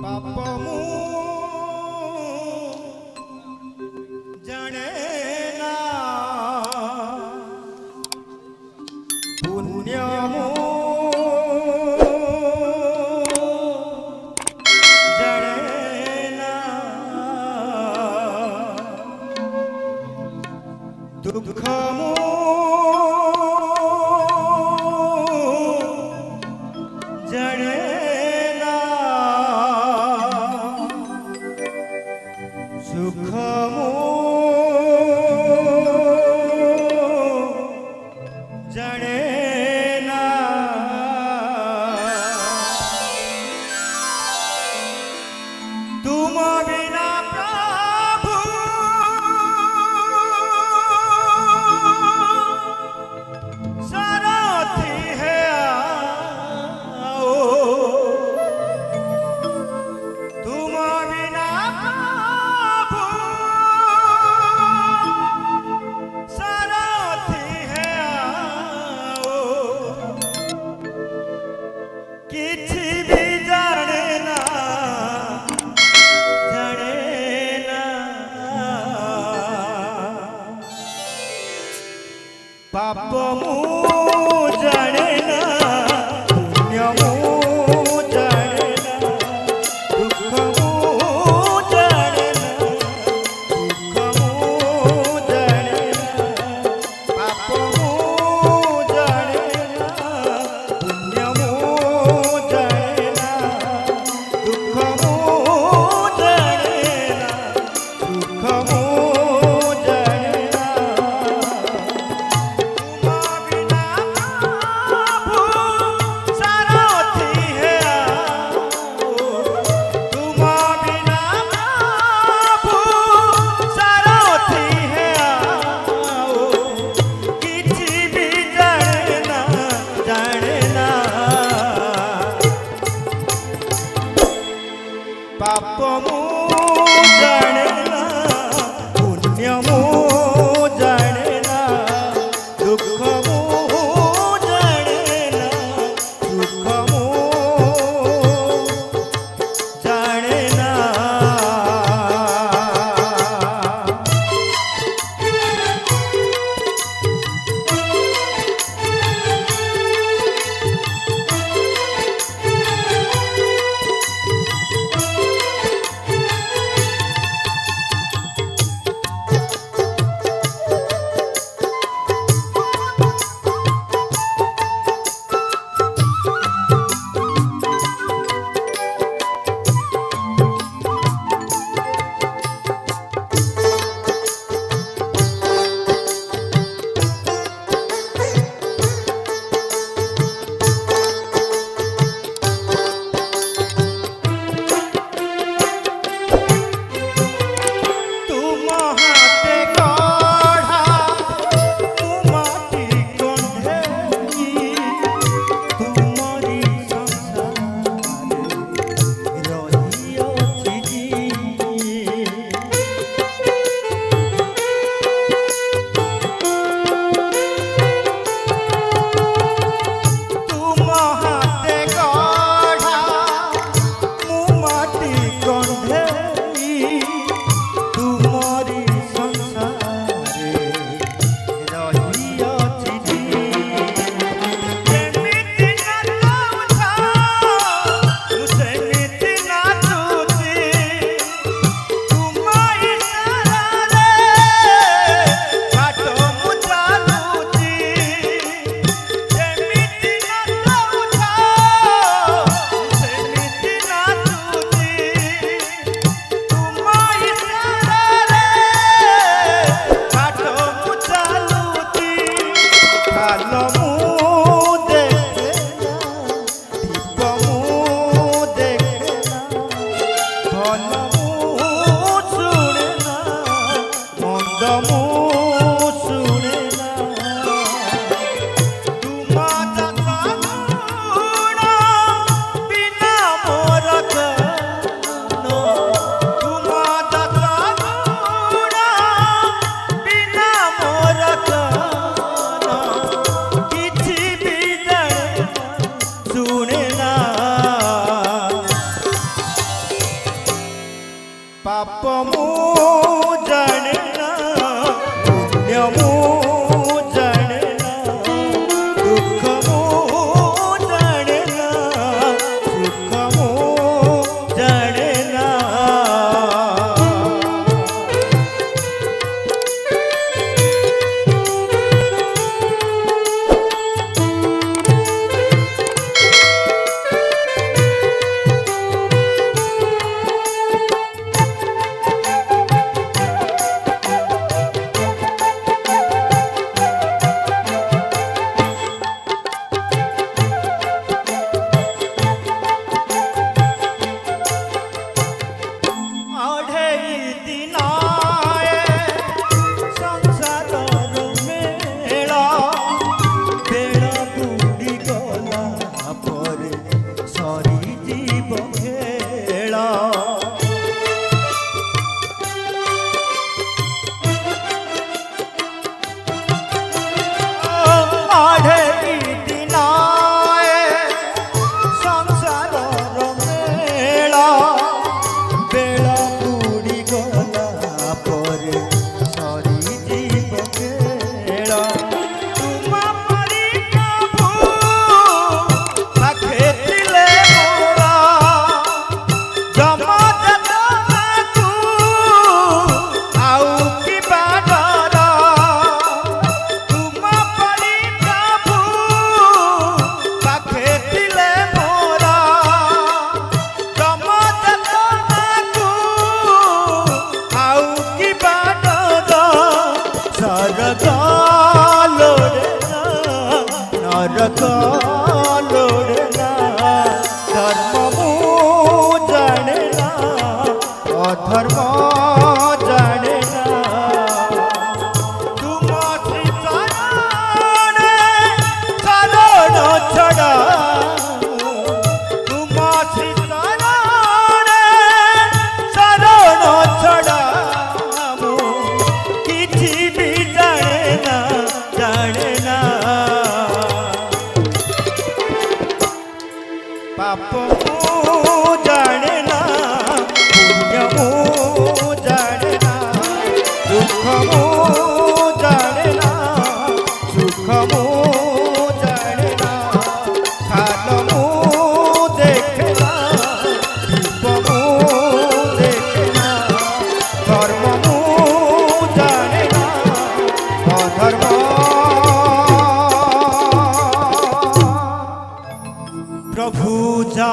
पाप मु जाने ना पुण्य मु जाने ना दुख मु जाने सुख मु जाने ना तुम बिना प्रभु सारथी है आओ तुम बिना किसी भी जाने ना पाप मु जाने ना पुण्य मु जाने ना दुख मु जाने ना सुख मु जाने ना पाप मु जाने ना पुण्य मु जाने ना दुख मु जाने ना सुख मु जाने ना पाप मु जाने ना पुण्य मु जाने ना दुख मु जाने ना सुख मु जाने ना शुणे ना पाप मु जाने ना पुण्य मु जाने ना दुख मु जाने ना सुख मु जाने ना नरक लोड़ना धर्म मु जाने ना अधर्म जाने ना तुम श्री चरण छड़ा तुम श्री चरण छड़ा मु किछि भी जाने ना पाप मु जाने ना पुण्य मु जाने ना दुख मु जाने ना सुख मु जाने ना खाल मु देखे ना दीप मु देखे ना धर्म मु जाने ना अधर्म प्रभु जा